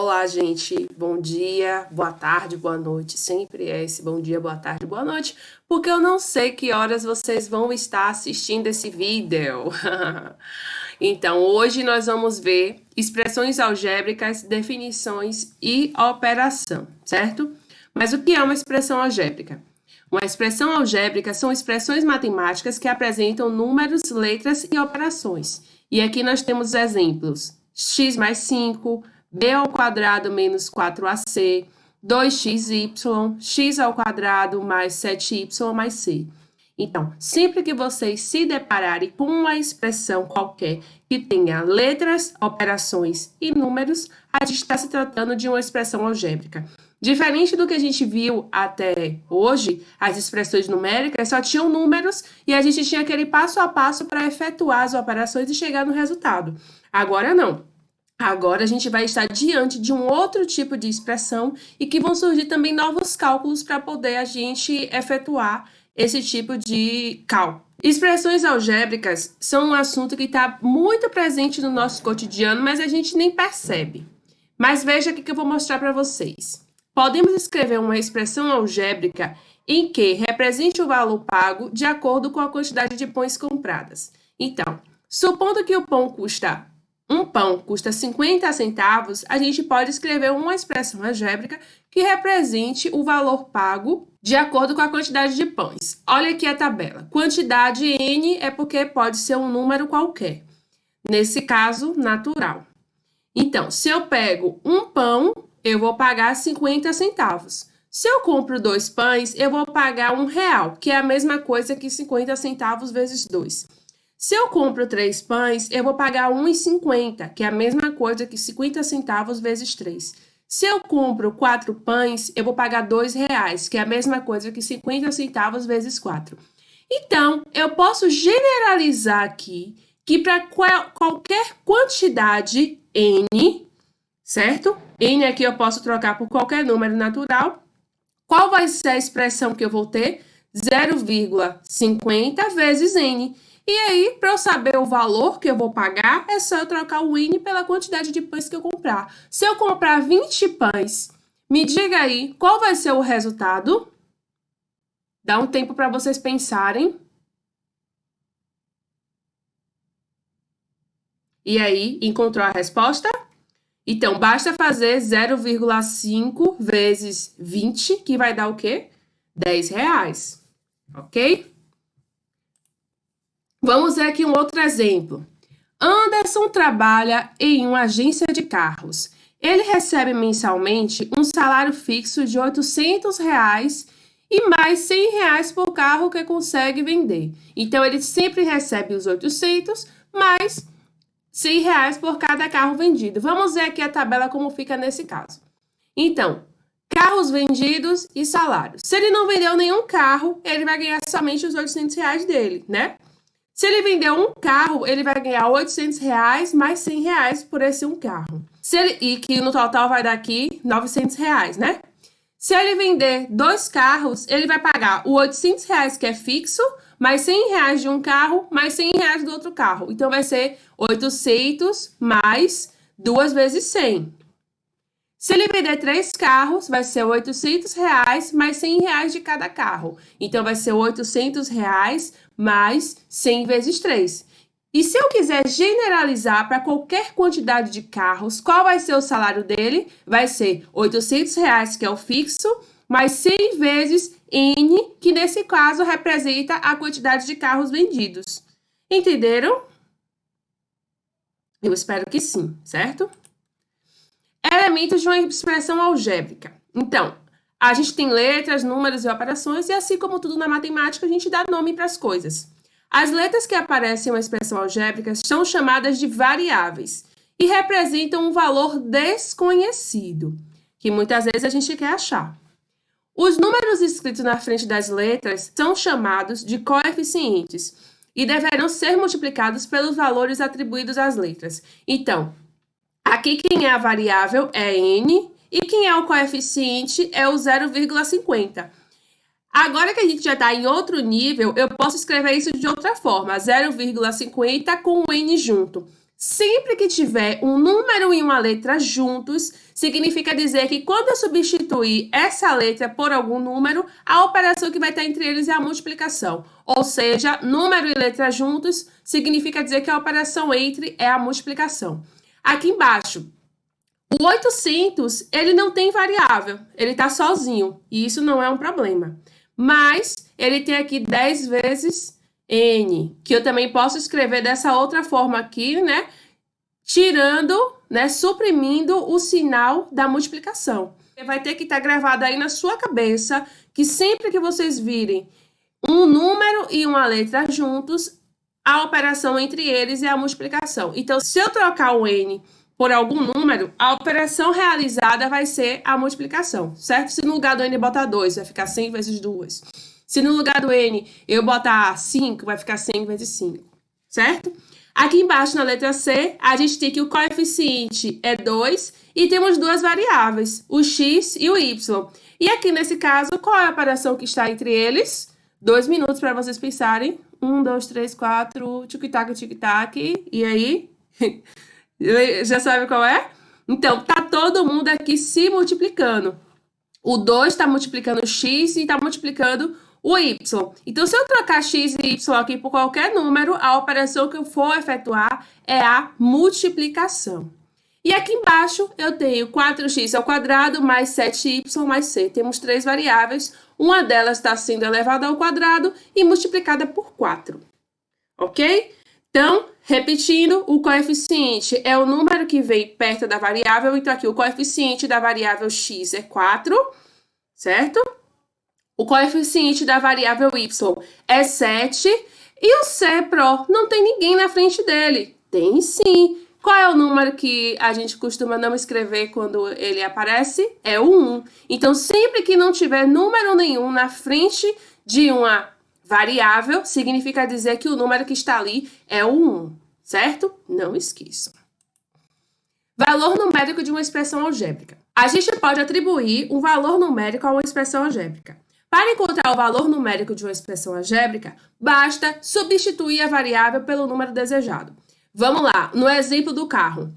Olá, gente. Bom dia, boa tarde, boa noite. Sempre é esse bom dia, boa tarde, boa noite, porque eu não sei que horas vocês vão estar assistindo esse vídeo. Então, hoje nós vamos ver expressões algébricas, definições e operação, certo? Mas o que é uma expressão algébrica? Uma expressão algébrica são expressões matemáticas que apresentam números, letras e operações. E aqui nós temos exemplos: x mais 5, b ao quadrado menos 4ac, 2xy, x ao quadrado mais 7y mais c. Então, sempre que vocês se depararem com uma expressão qualquer que tenha letras, operações e números, a gente está se tratando de uma expressão algébrica. Diferente do que a gente viu até hoje, as expressões numéricas só tinham números e a gente tinha aquele passo a passo para efetuar as operações e chegar no resultado. Agora não. Agora a gente vai estar diante de um outro tipo de expressão e que vão surgir também novos cálculos para poder a gente efetuar esse tipo de cálculo. Expressões algébricas são um assunto que está muito presente no nosso cotidiano, mas a gente nem percebe. Mas veja o que eu vou mostrar para vocês. Podemos escrever uma expressão algébrica em que represente o valor pago de acordo com a quantidade de pães compradas. Então, supondo que um pão custa 50 centavos, a gente pode escrever uma expressão algébrica que represente o valor pago de acordo com a quantidade de pães. Olha aqui a tabela. Quantidade N é porque pode ser um número qualquer. Nesse caso, natural. Então, se eu pego um pão, eu vou pagar 50 centavos. Se eu compro 2 pães, eu vou pagar R$1, que é a mesma coisa que 50 centavos vezes 2. Se eu compro 3 pães, eu vou pagar R$1,50, que é a mesma coisa que 50 centavos vezes 3. Se eu compro 4 pães, eu vou pagar R$2, que é a mesma coisa que 50 centavos vezes 4. Então, eu posso generalizar aqui que para qualquer quantidade N, certo? N aqui eu posso trocar por qualquer número natural. Qual vai ser a expressão que eu vou ter? 0,50 vezes N. E aí, para eu saber o valor que eu vou pagar, é só eu trocar o N pela quantidade de pães que eu comprar. Se eu comprar 20 pães, me diga aí qual vai ser o resultado. Dá um tempo para vocês pensarem. E aí, encontrou a resposta? Então, basta fazer 0,5 vezes 20, que vai dar o quê? R$10, ok? Vamos ver aqui um outro exemplo. Anderson trabalha em uma agência de carros. Ele recebe mensalmente um salário fixo de R$800 e mais R$100 por carro que consegue vender. Então, ele sempre recebe os 800, mais R$100 por cada carro vendido. Vamos ver aqui a tabela como fica nesse caso. Então, carros vendidos e salários. Se ele não vendeu nenhum carro, ele vai ganhar somente os R$800 dele, né? Se ele vender um carro, ele vai ganhar R$800 mais R$100 por esse um carro. E que no total vai dar aqui R$900, né? Se ele vender 2 carros, ele vai pagar o R$800 que é fixo, mais R$100 de um carro, mais R$100 do outro carro. Então, vai ser 800 mais 2 vezes 100. Se ele vender 3 carros, vai ser R$800 mais R$100 de cada carro. Então, vai ser R$800 mais 100 vezes 3. E se eu quiser generalizar para qualquer quantidade de carros, qual vai ser o salário dele? Vai ser R$800, que é o fixo, mais 100 vezes N, que nesse caso representa a quantidade de carros vendidos. Entenderam? Eu espero que sim, certo? Elementos de uma expressão algébrica. Então, a gente tem letras, números e operações, e assim como tudo na matemática, a gente dá nome para as coisas. As letras que aparecem em uma expressão algébrica são chamadas de variáveis e representam um valor desconhecido, que muitas vezes a gente quer achar. Os números escritos na frente das letras são chamados de coeficientes e deverão ser multiplicados pelos valores atribuídos às letras. Então, aqui quem é a variável é N e quem é o coeficiente é o 0,50. Agora que a gente já está em outro nível, eu posso escrever isso de outra forma, 0,50 com o N junto. Sempre que tiver um número e uma letra juntos, significa dizer que quando eu substituir essa letra por algum número, a operação que vai estar entre eles é a multiplicação. Ou seja, número e letra juntos significa dizer que a operação entre é a multiplicação. Aqui embaixo, o 800, ele não tem variável, ele está sozinho, e isso não é um problema. Mas ele tem aqui 10 vezes n, que eu também posso escrever dessa outra forma aqui, né? Tirando, né? Suprimindo o sinal da multiplicação. Vai ter que estar gravado aí na sua cabeça que sempre que vocês virem um número e uma letra juntos, a operação entre eles é a multiplicação. Então, se eu trocar o n por algum número, a operação realizada vai ser a multiplicação, certo? Se no lugar do n eu botar 2, vai ficar 100 vezes 2. Se no lugar do n eu botar 5, vai ficar 100 vezes 5, certo? Aqui embaixo, na letra C, a gente tem que o coeficiente é 2 e temos duas variáveis, o x e o y. E aqui, nesse caso, qual é a operação que está entre eles? 2 minutos para vocês pensarem. 1, 2, 3, 4, tic-tac, tic-tac. E aí? Já sabe qual é? Então, tá todo mundo aqui se multiplicando. O 2 está multiplicando o x e está multiplicando o y. Então, se eu trocar x e y aqui por qualquer número, a operação que eu for efetuar é a multiplicação. E aqui embaixo eu tenho 4x ao quadrado mais 7y mais c. Temos três variáveis, uma delas está sendo elevada ao quadrado e multiplicada por 4. Ok? Então, repetindo, o coeficiente é o número que vem perto da variável. Então, aqui o coeficiente da variável x é 4, certo? O coeficiente da variável y é 7. E o c pro, não tem ninguém na frente dele. Tem sim. Qual é o número que a gente costuma não escrever quando ele aparece? É o 1. Então, sempre que não tiver número nenhum na frente de uma variável, significa dizer que o número que está ali é o 1, certo? Não esqueçam. Valor numérico de uma expressão algébrica. A gente pode atribuir um valor numérico a uma expressão algébrica. Para encontrar o valor numérico de uma expressão algébrica, basta substituir a variável pelo número desejado. Vamos lá, no exemplo do carro,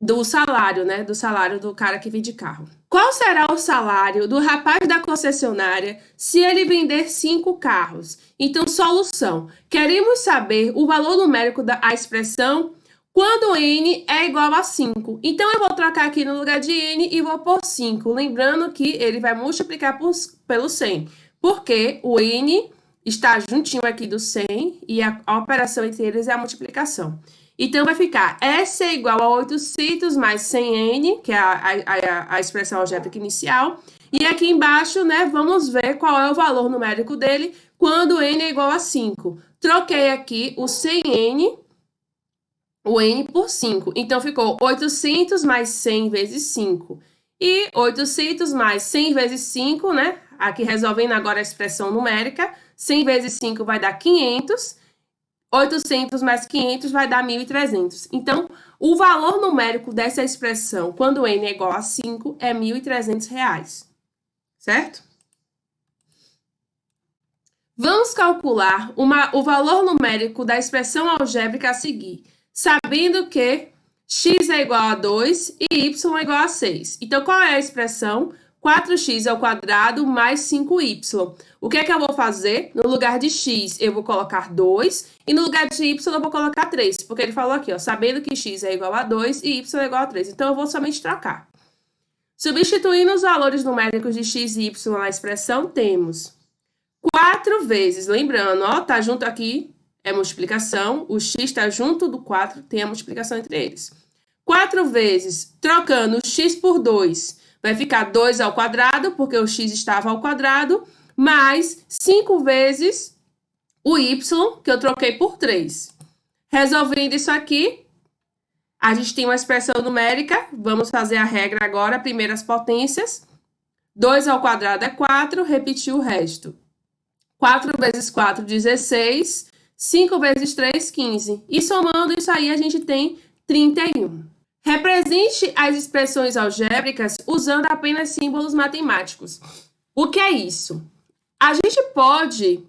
do salário, né? Do salário do cara que vende carro. Qual será o salário do rapaz da concessionária se ele vender 5 carros? Então, solução. Queremos saber o valor numérico da expressão quando n é igual a 5. Então, eu vou trocar aqui no lugar de n e vou pôr 5. Lembrando que ele vai multiplicar pelo 100. Porque o n está juntinho aqui do 100 e a operação entre eles é a multiplicação. Então, vai ficar S é igual a 800 mais 100n, que é a expressão algébrica inicial. E aqui embaixo, né, vamos ver qual é o valor numérico dele quando n é igual a 5. Troquei aqui o 100n, o n por 5. Então, ficou 800 mais 100 vezes 5. E 800 mais 100 vezes 5, né? Aqui resolvendo agora a expressão numérica. 100 vezes 5 vai dar 500. 800 mais 500 vai dar 1.300. Então, o valor numérico dessa expressão, quando n é igual a 5, é R$ 1.300. Certo? Vamos calcular o valor numérico da expressão algébrica a seguir, sabendo que x é igual a 2 e y é igual a 6. Então, qual é a expressão? 4x ao quadrado mais 5y. O que é que eu vou fazer? No lugar de x, eu vou colocar 2. E no lugar de y, eu vou colocar 3. Porque ele falou aqui, ó, sabendo que x é igual a 2 e y é igual a 3. Então, eu vou somente trocar. Substituindo os valores numéricos de x e y na expressão, temos 4 vezes. Lembrando, ó, tá junto aqui, é multiplicação. O x está junto do 4, tem a multiplicação entre eles. 4 vezes, trocando o x por 2, vai ficar 2 ao quadrado, porque o x estava ao quadrado, mais 5 vezes o y, que eu troquei por 3. Resolvendo isso aqui, a gente tem uma expressão numérica. Vamos fazer a regra agora, primeiras potências. 2 ao quadrado é 4, repetir o resto. 4 vezes 4, 16. 5 vezes 3, 15. E somando isso aí, a gente tem 31. Represente as expressões algébricas usando apenas símbolos matemáticos. O que é isso? A gente pode,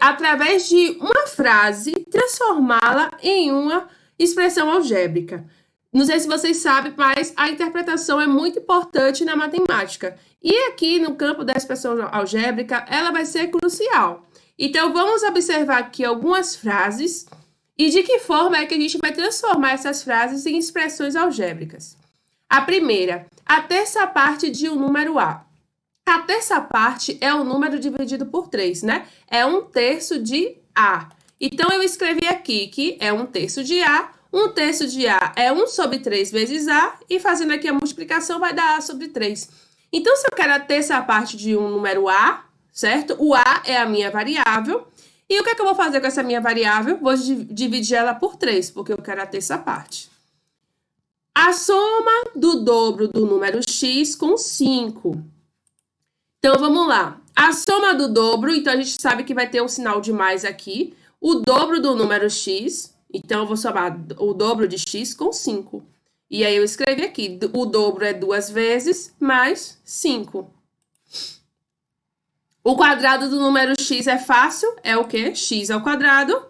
através de uma frase, transformá-la em uma expressão algébrica. Não sei se vocês sabem, mas a interpretação é muito importante na matemática. E aqui no campo da expressão algébrica, ela vai ser crucial. Então, vamos observar aqui algumas frases e de que forma é que a gente vai transformar essas frases em expressões algébricas. A primeira, a terça parte de um número A. A terça parte é o número dividido por 3, né? É 1/3 de A. Então, eu escrevi aqui que é 1/3 de A. 1/3 de A é 1/3 vezes A. E fazendo aqui a multiplicação, vai dar A sobre 3. Então, se eu quero a terça parte de um número A, certo? O A é a minha variável. E o que é que eu vou fazer com essa minha variável? Vou dividir ela por 3, porque eu quero a terça parte. A soma do dobro do número x com 5. Então, vamos lá. A soma do dobro, então a gente sabe que vai ter um sinal de mais aqui. O dobro do número x, então eu vou somar o dobro de x com 5. E aí eu escrevi aqui, o dobro é 2 vezes mais 5. O quadrado do número x é fácil, é o quê? X ao quadrado.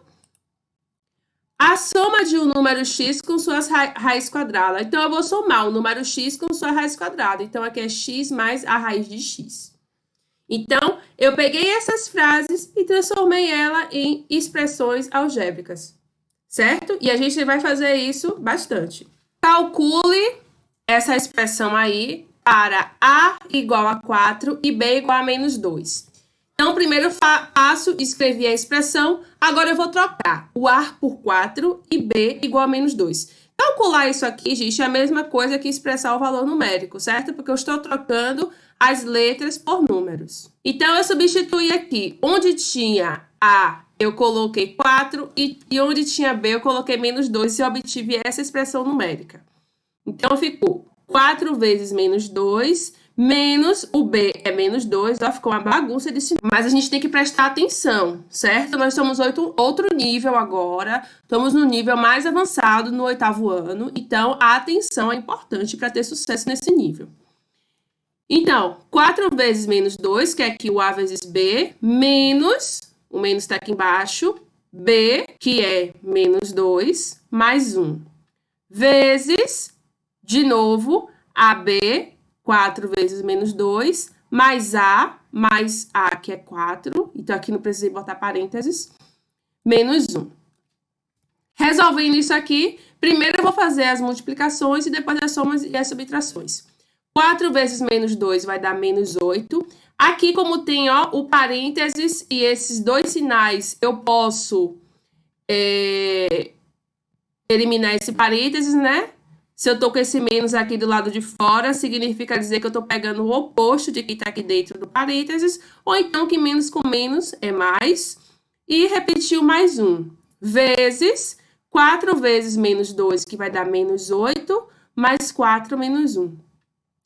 A soma de um número x com suas raiz quadrada. Então, eu vou somar o número x com sua raiz quadrada. Então, aqui é x mais a raiz de x. Então, eu peguei essas frases e transformei ela em expressões algébricas, certo? E a gente vai fazer isso bastante. Calcule essa expressão aí para A igual a 4 e B igual a menos 2. Então, primeiro passo, escrevi a expressão. Agora, eu vou trocar o A por 4 e B igual a menos 2. Calcular isso aqui, gente, é a mesma coisa que expressar o valor numérico, certo? Porque eu estou trocando as letras por números. Então, eu substituí aqui. Onde tinha A, eu coloquei 4 e onde tinha B, eu coloquei menos 2 e obtive essa expressão numérica. Então, ficou 4 vezes menos 2, menos o B é menos 2, ó, ficou uma bagunça de sinal. Mas a gente tem que prestar atenção, certo? Nós estamos em outro nível agora, estamos no nível mais avançado no 8º ano, então a atenção é importante para ter sucesso nesse nível. Então, 4 vezes menos 2, que é aqui o A vezes B, menos, o menos está aqui embaixo, B, que é menos 2, mais 1, vezes, de novo, AB, 4 vezes menos 2, mais A, que é 4, então aqui não precisei botar parênteses, menos 1. Resolvendo isso aqui, primeiro eu vou fazer as multiplicações e depois as somas e as subtrações. 4 vezes menos 2 vai dar menos 8. Aqui, como tem ó, o parênteses e esses dois sinais, eu posso eliminar esse parênteses, né? Se eu tô com esse menos aqui do lado de fora, significa dizer que eu tô pegando o oposto de que tá aqui dentro do parênteses, ou então que menos com menos é mais. E repetiu mais 1, vezes 4 vezes menos 2, que vai dar menos 8, mais 4 menos 1.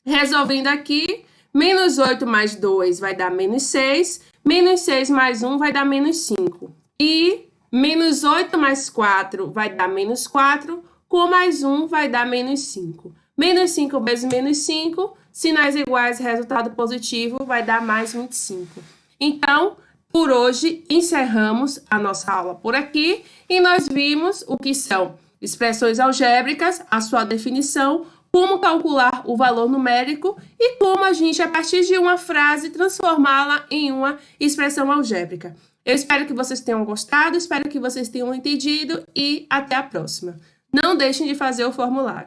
Resolvendo aqui, menos 8 mais 2 vai dar menos 6, menos 6 mais 1 vai dar menos 5. E menos 8 mais 4 vai dar menos 4, com mais 1 vai dar menos 5. Menos 5 vezes menos 5, sinais iguais, resultado positivo, vai dar mais 25. Então, por hoje, encerramos a nossa aula por aqui e nós vimos o que são expressões algébricas, a sua definição, como calcular o valor numérico e como a gente, a partir de uma frase, transformá-la em uma expressão algébrica. Eu espero que vocês tenham gostado, espero que vocês tenham entendido e até a próxima. Não deixem de fazer o formulário.